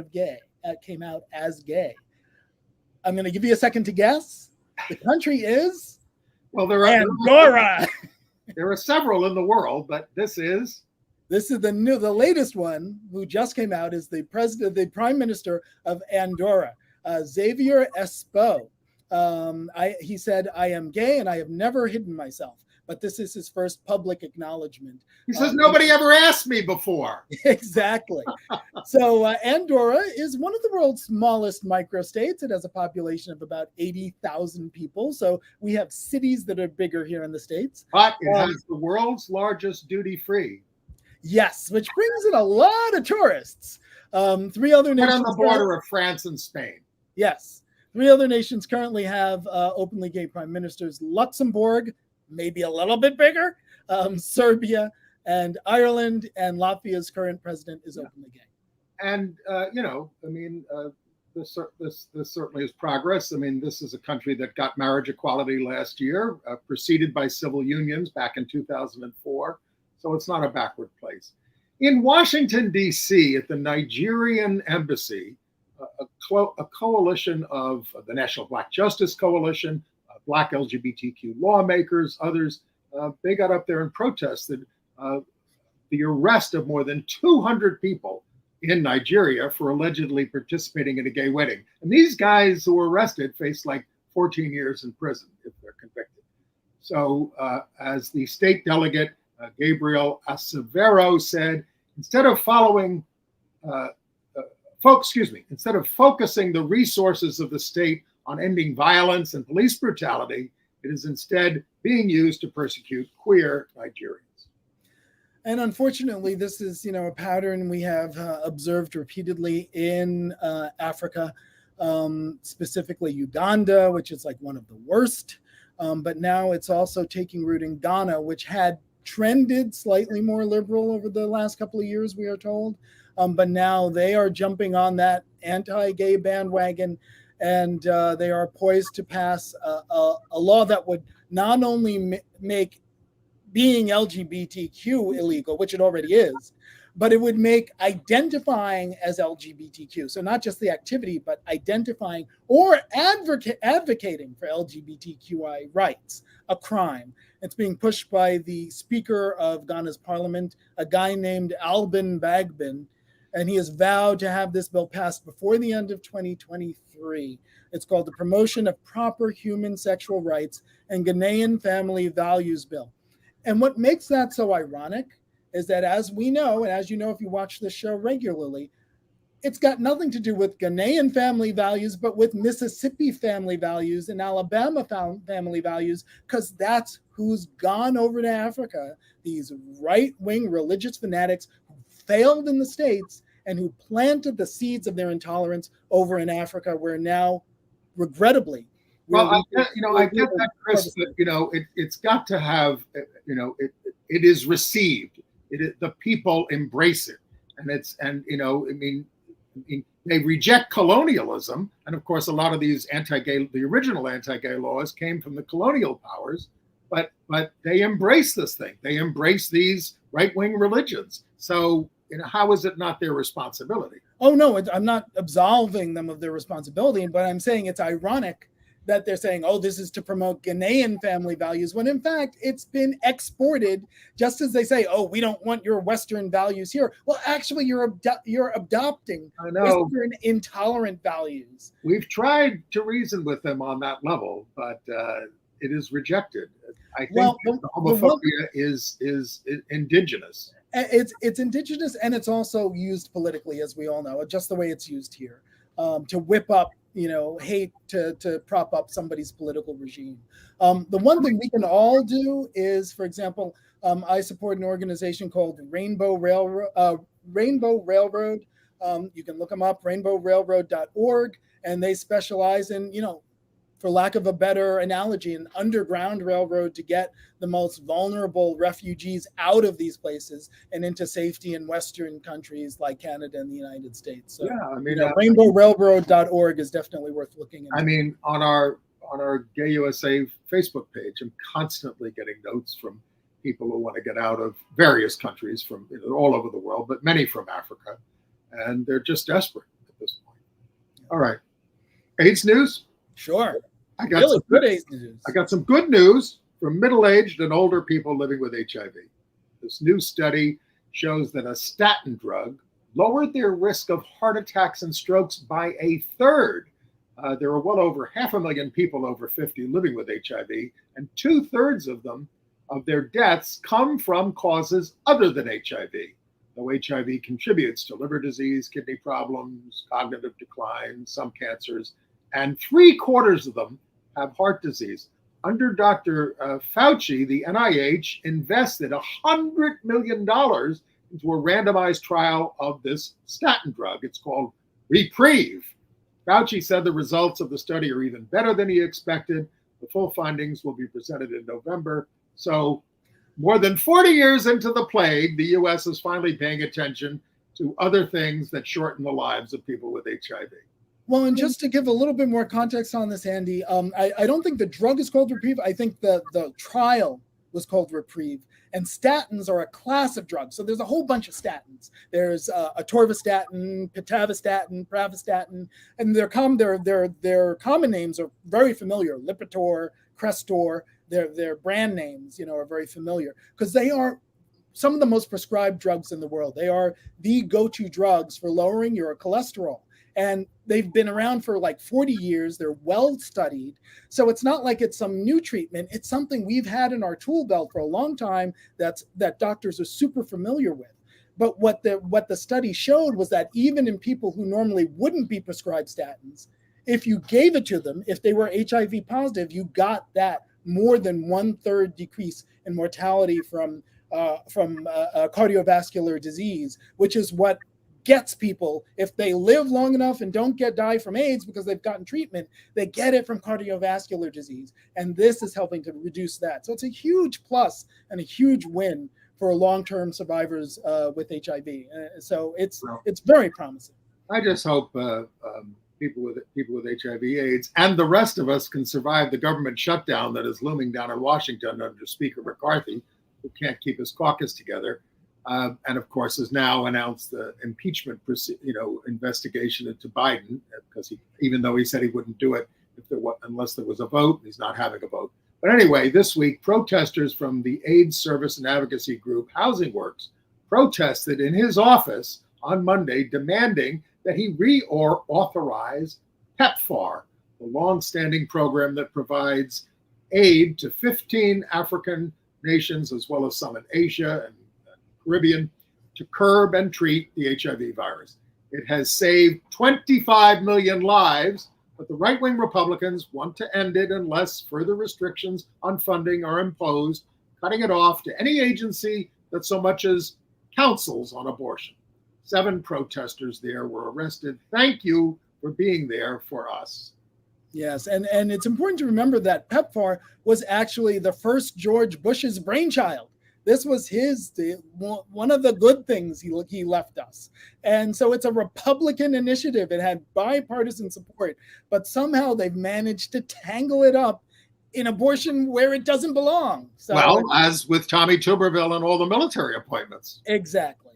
as gay. I'm going to give you a second to guess. The country is Andorra. There are several in the world, but this is the latest one who just came out is the prime minister of Andorra, Xavier Espo. He said, "I am gay and I have never hidden myself." But this is his first public acknowledgement. He says, nobody ever asked me before. Exactly. So Andorra is one of the world's smallest microstates. It has a population of about 80,000 people. So we have cities that are bigger here in the States. But it has the world's largest duty-free. Yes, which brings in a lot of tourists. Three other nations. Right on the border of France and Spain. Yes. Three other nations currently have openly gay prime ministers. Luxembourg, maybe a little bit bigger, Serbia and Ireland, and Latvia's current president is openly gay. And, this certainly is progress. I mean, this is a country that got marriage equality last year, preceded by civil unions back in 2004. So it's not a backward place. In Washington, D.C., at the Nigerian embassy, a coalition of the National Black Justice Coalition, Black LGBTQ lawmakers, others, they got up there and protested the arrest of more than 200 people in Nigeria for allegedly participating in a gay wedding. And these guys who were arrested face like 14 years in prison if they're convicted. So as the state delegate, Gabriel Acevero said, instead of focusing the resources of the state on ending violence and police brutality, it is instead being used to persecute queer Nigerians. And unfortunately, this is, a pattern we have observed repeatedly in Africa, specifically Uganda, which is like one of the worst. But now it's also taking root in Ghana, which had trended slightly more liberal over the last couple of years, we are told. But now they are jumping on that anti-gay bandwagon, and they are poised to pass a law that would not only make being LGBTQ illegal, which it already is, but it would make identifying as LGBTQ, so not just the activity, but identifying or advocating for LGBTQI rights, a crime. It's being pushed by the Speaker of Ghana's Parliament, a guy named Alban Bagbin, and he has vowed to have this bill passed before the end of 2023. It's called the Promotion of Proper Human Sexual Rights and Ghanaian Family Values Bill. And what makes that so ironic is that, as we know, and as you know if you watch this show regularly, it's got nothing to do with Ghanaian family values, but with Mississippi family values and Alabama family values, because that's who's gone over to Africa, these right-wing religious fanatics who failed in the States and who planted the seeds of their intolerance over in Africa, where now, regrettably, I get that, Chris, that, it's got to have, it is received. The people embrace it. They reject colonialism. And of course, a lot of these the original anti-gay laws came from the colonial powers, but they embrace this thing. They embrace these right-wing religions. So, how is it not their responsibility? Oh, no, I'm not absolving them of their responsibility, but I'm saying it's ironic that they're saying, oh, this is to promote Ghanaian family values, when in fact it's been exported, just as they say, oh, we don't want your Western values here. Well, actually, you're adopting Western intolerant values. We've tried to reason with them on that level, but it is rejected. I think the homophobia is indigenous. It's indigenous, and it's also used politically, as we all know, just the way it's used here, to whip up hate to prop up somebody's political regime. The one thing we can all do is, for example, I support an organization called Rainbow Railroad. You can look them up, rainbowrailroad.org, and they specialize in, for lack of a better analogy, an underground railroad to get the most vulnerable refugees out of these places and into safety in Western countries like Canada and the United States. So, yeah, I mean, rainbowrailroad.org is definitely worth looking into. I mean, on our Gay USA Facebook page, I'm constantly getting notes from people who want to get out of various countries from all over the world, but many from Africa, and they're just desperate at this point. All right, AIDS news. Sure. I got really some good AIDS news. I got some good news from middle-aged and older people living with HIV. This new study shows that a statin drug lowered their risk of heart attacks and strokes by a third. There are well over 500,000 people over 50 living with HIV, and 2/3 of their deaths come from causes other than HIV. Though HIV contributes to liver disease, kidney problems, cognitive decline, some cancers, and 3/4 of them have heart disease. Under Dr. Fauci, the NIH invested $100 million into a randomized trial of this statin drug. It's called Reprieve. Fauci said the results of the study are even better than he expected. The full findings will be presented in November. So more than 40 years into the plague, the U.S. is finally paying attention to other things that shorten the lives of people with HIV. Well, and just to give a little bit more context on this, Andy, I don't think the drug is called Reprieve. I think the trial was called Reprieve. And statins are a class of drugs. So there's a whole bunch of statins. There's atorvastatin, pitavastatin, pravastatin, and their common names are very familiar. Lipitor, Crestor, their brand names, are very familiar because they are some of the most prescribed drugs in the world. They are the go-to drugs for lowering your cholesterol. And they've been around for like 40 years. They're well studied. So it's not like it's some new treatment. It's something we've had in our tool belt for a long time that doctors are super familiar with. But what the study showed was that even in people who normally wouldn't be prescribed statins, if you gave it to them, if they were HIV positive, you got that more than 1/3 decrease in mortality from cardiovascular disease, which is what gets people, if they live long enough and don't die from AIDS because they've gotten treatment, they get it from cardiovascular disease. And this is helping to reduce that. So it's a huge plus and a huge win for long-term survivors with HIV. So it's very promising. I just hope people with HIV/AIDS and the rest of us can survive the government shutdown that is looming down in Washington under Speaker McCarthy, who can't keep his caucus together. And of course, has now announced the impeachment, investigation into Biden, because even though he said he wouldn't do it unless there was a vote, he's not having a vote. But anyway, this week, protesters from the AIDS service and advocacy group Housing Works protested in his office on Monday, demanding that he reauthorize PEPFAR, the longstanding program that provides aid to 15 African nations, as well as some in Asia and Caribbean, to curb and treat the HIV virus. It has saved 25 million lives, but the right-wing Republicans want to end it unless further restrictions on funding are imposed, cutting it off to any agency that so much as counsels on abortion. 7 protesters there were arrested. Thank you for being there for us. Yes, and it's important to remember that PEPFAR was actually the first George Bush's brainchild. This was one of the good things he left us. And so it's a Republican initiative. It had bipartisan support, but somehow they've managed to tangle it up in abortion where it doesn't belong. So, well, as with Tommy Tuberville and all the military appointments. Exactly.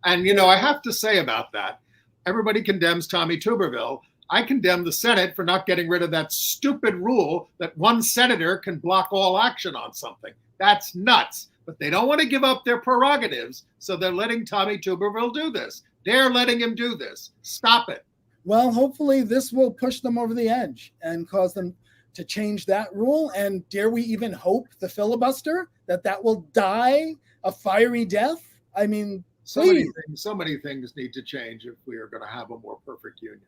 And, I have to say about that, everybody condemns Tommy Tuberville. I condemn the Senate for not getting rid of that stupid rule that one senator can block all action on something. That's nuts. But they don't want to give up their prerogatives, so they're letting Tommy Tuberville do this. They're letting him do this. Stop it. Well, hopefully this will push them over the edge and cause them to change that rule. And dare we even hope the filibuster, that will die a fiery death? I mean, so many things need to change if we are going to have a more perfect union.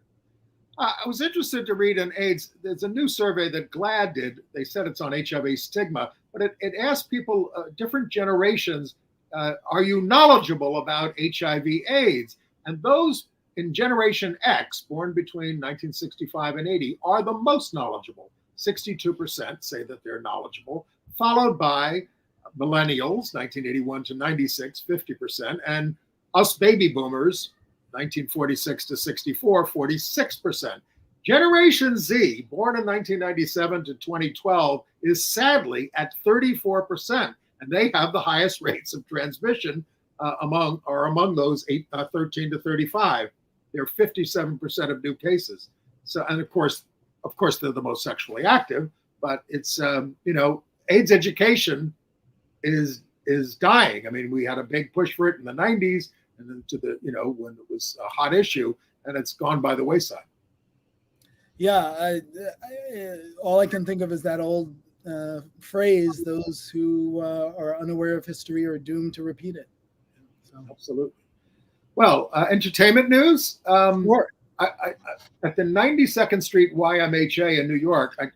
I was interested to read on AIDS. There's a new survey that GLAAD did. They said it's on HIV stigma, but it asked people, different generations, are you knowledgeable about HIV/AIDS? And those in Generation X, born between 1965 and 80, are the most knowledgeable. 62% say that they're knowledgeable, followed by millennials, 1981 to 96, 50%, and us baby boomers, 1946 to 64, 46%. Generation Z, born in 1997 to 2012, is sadly at 34%, and they have the highest rates of transmission among those 13 to 35. They're 57% of new cases. So, and of course, they're the most sexually active. But it's AIDS education is dying. I mean, we had a big push for it in the 90s, and then to the when it was a hot issue, and it's gone by the wayside. Yeah, all I can think of is that old phrase: "Those who are unaware of history are doomed to repeat it." So. Absolutely. Well, entertainment news. Sure. At the 92nd Street YMHA in New York, I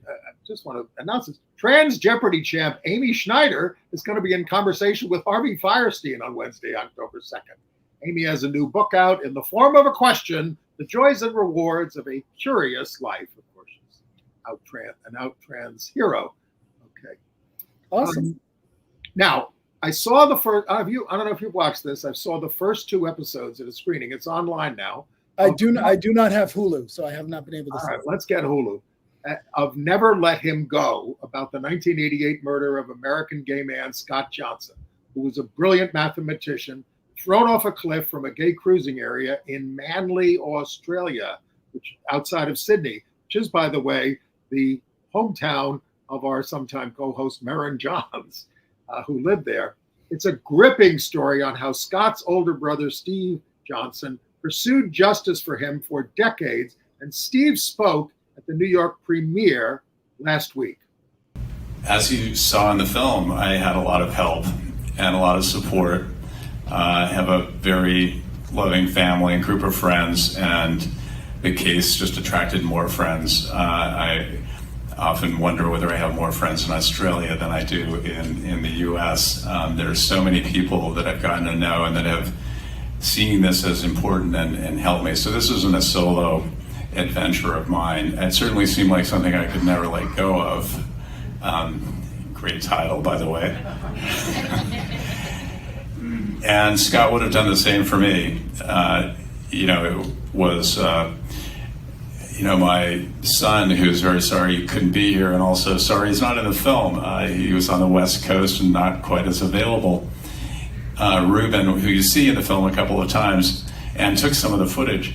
just want to announce this. Trans Jeopardy champ Amy Schneider is going to be in conversation with Harvey Fierstein on Wednesday, October 2nd. Amy has a new book out, In the Form of a Question, The Joys and Rewards of a Curious Life. Of course, she's an out trans hero. Okay. Awesome. Now, I saw the first, I don't know if you've watched this. I saw the first 2 episodes at a screening. It's online now. I do not have Hulu, so I have not been able to see it. All right, let's get Hulu. Of Never Let Him Go, about the 1988 murder of American gay man Scott Johnson, who was a brilliant mathematician, thrown off a cliff from a gay cruising area in Manly, Australia, which outside of Sydney, which is, by the way, the hometown of our sometime co-host Merrin Johns, who lived there. It's a gripping story on how Scott's older brother, Steve Johnson, pursued justice for him for decades, and Steve spoke at the New York premiere last week. As you saw in the film, I had a lot of help and a lot of support. I have a very loving family and group of friends, and the case just attracted more friends. I often wonder whether I have more friends in Australia than I do in the US. There's so many people that I've gotten to know and that have seen this as important and helped me. So this isn't a solo adventure of mine. It certainly seemed like something I could never let go of. Great title, by the way. And Scott would have done the same for me. It was, my son, who's very sorry he couldn't be here, and also sorry he's not in the film. He was on the West Coast and not quite as available. Ruben, who you see in the film a couple of times, and took some of the footage.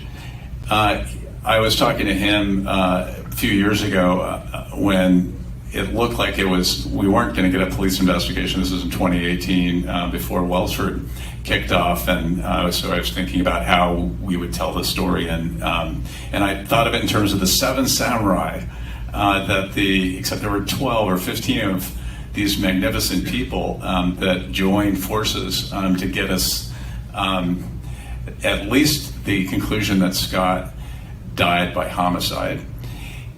I was talking to him a few years ago when it looked like we weren't going to get a police investigation. This was in 2018, before Welsford kicked off, and so I was thinking about how we would tell the story, and I thought of it in terms of the 7 samurai, except there were 12 or 15 of these magnificent people that joined forces to get us at least the conclusion that Scott died by homicide.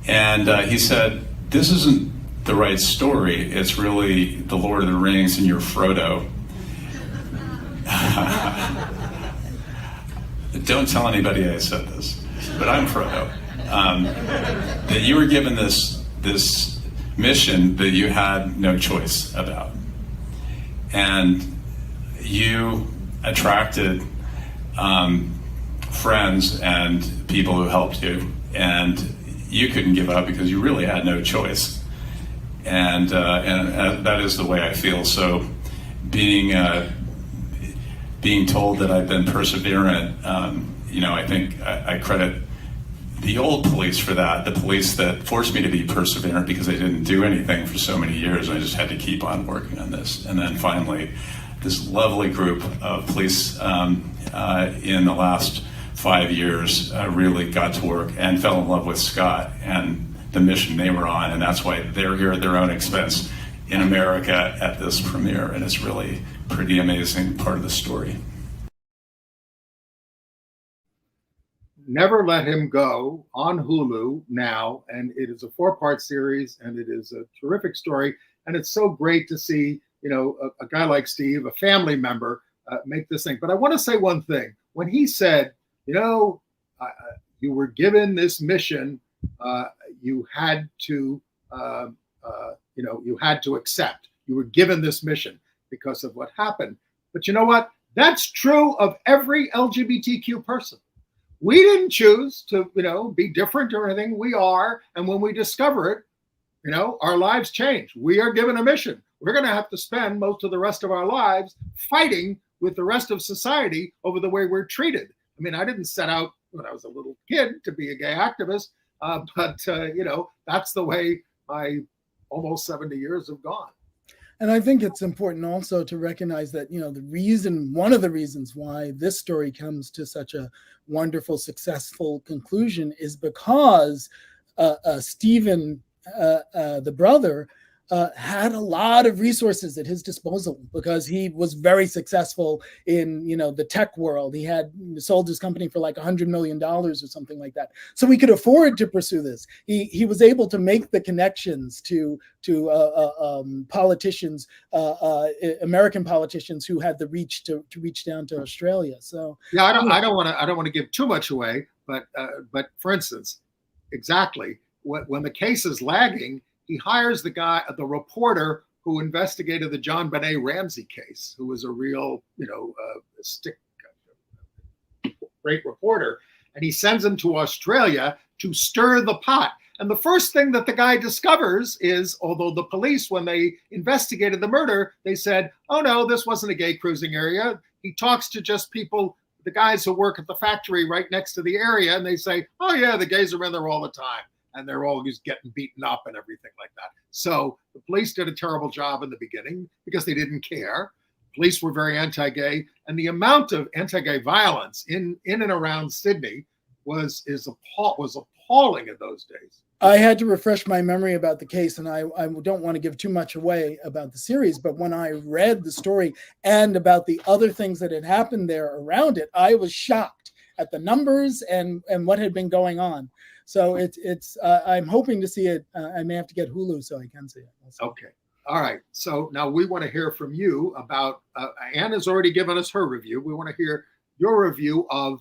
And he said, this isn't the right story, it's really the Lord of the Rings and you're Frodo. Don't tell anybody I said this, but I'm Frodo. That you were given this mission that you had no choice about. And you attracted friends and people who helped you, and you couldn't give up because you really had no choice. And that is the way I feel. So being told that I've been perseverant, I think I credit the old police for that, the police that forced me to be perseverant because I didn't do anything for so many years. I just had to keep on working on this. And then finally, this lovely group of police in the last 5 years really got to work and fell in love with Scott and the mission they were on. And that's why they're here at their own expense in America at this premiere. And it's really pretty amazing part of the story. Never Let Him Go on Hulu now, and it is a 4-part series, and it is a terrific story. And it's so great to see, a guy like Steve, a family member, make this thing. But I want to say one thing. When he said, you were given this mission, you had to, you had to accept. You were given this mission because of what happened. But you know what? That's true of every LGBTQ person. We didn't choose to, be different or anything. We are. And when we discover it, our lives change. We are given a mission. We're going to have to spend most of the rest of our lives fighting with the rest of society over the way we're treated. I mean, I didn't set out when I was a little kid to be a gay activist, but that's the way my almost 70 years have gone. And I think it's important also to recognize that, one of the reasons why this story comes to such a wonderful, successful conclusion is because Stephen, the brother, had a lot of resources at his disposal because he was very successful in, the tech world. He had sold his company for like $100 million or something like that. So he could afford to pursue this. He was able to make the connections to politicians, American politicians who had the reach to reach down to Australia. So yeah, I don't want to give too much away, but for instance, exactly when the case is lagging, he hires the reporter who investigated the John Benet Ramsey case, who was a real, great reporter. And he sends him to Australia to stir the pot. And the first thing that the guy discovers is, although the police, when they investigated the murder, they said, oh no, this wasn't a gay cruising area. He talks to just people, the guys who work at the factory right next to the area. And they say, oh yeah, the gays are in there all the time. And they're always getting beaten up and everything like that. So the police did a terrible job in the beginning because they didn't care. Police were very anti-gay, and the amount of anti-gay violence in and around Sydney was appalling in those days. I had to refresh my memory about the case, and I don't want to give too much away about the series, but when I read the story and about the other things that had happened there around it, I was shocked at the numbers and what had been going on. So it's I'm hoping to see it. I may have to get Hulu so I can see it. Okay. All right. So now we want to hear from you about, Anne has already given us her review. We want to hear your review of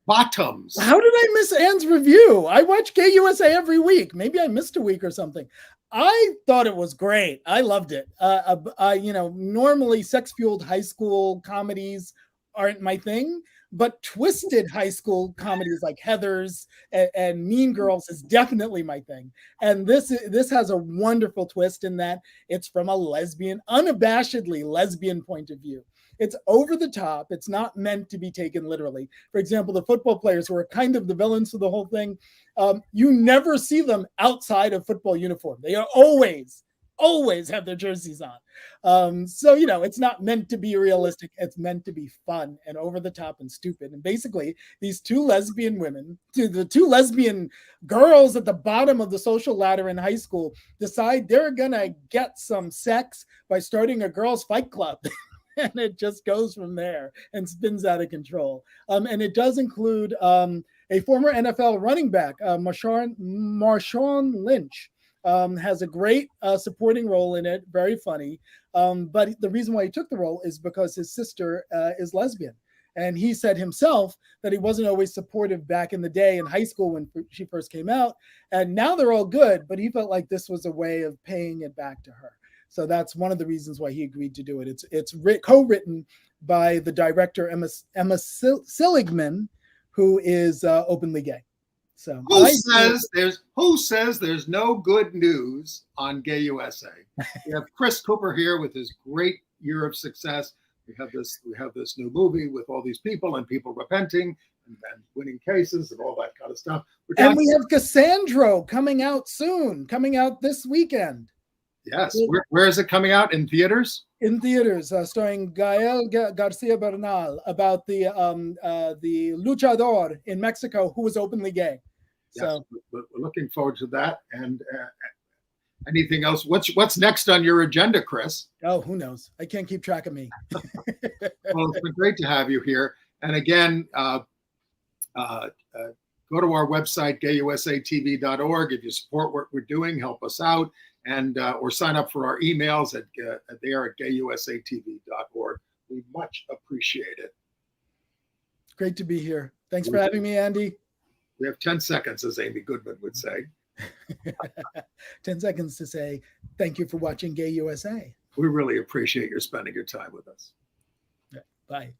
Bottoms. How did I miss Anne's review? I watch Gay USA every week. Maybe I missed a week or something. I thought it was great. I loved it. Normally sex-fueled high school comedies aren't my thing, but twisted high school comedies like Heathers and Mean Girls is definitely my thing. And this has a wonderful twist in that it's from a unabashedly lesbian point of view. It's over the top. It's not meant to be taken literally. For example, the football players who are kind of the villains of the whole thing, you never see them outside of football uniform. They are always have their jerseys on. So, it's not meant to be realistic. It's meant to be fun and over the top and stupid. And basically, these two lesbian women, the two lesbian girls at the bottom of the social ladder in high school, decide they're going to get some sex by starting a girls' fight club. And it just goes from there and spins out of control. And it does include a former NFL running back, Marshawn Lynch. Has a great supporting role in it, very funny. But the reason why he took the role is because his sister is lesbian. And he said himself that he wasn't always supportive back in the day in high school when she first came out. And now they're all good, but he felt like this was a way of paying it back to her. So that's one of the reasons why he agreed to do it. It's co-written by the director, Emma Seligman, who is openly gay. So who says there's no good news on Gay USA? We have Chris Cooper here with his great year of success. We have this new movie with all these people and people repenting and winning cases and all that kind of stuff. And we have Cassandro coming out this weekend. Yes. Where is it coming out? In theaters? In theaters, starring Gael Garcia Bernal, about the luchador in Mexico who was openly gay. Yes, so we're looking forward to that. And anything else? What's next on your agenda, Chris? Oh, who knows? I can't keep track of me. Well, it's been great to have you here. And again, Go to our website, gayusatv.org. If you support what we're doing, help us out, and or sign up for our emails there at gayusatv.org. We much appreciate it. Great to be here. Thanks for having me, Andy. We have 10 seconds, as Amy Goodman would say. 10 seconds to say thank you for watching Gay USA. We really appreciate your spending your time with us. Bye.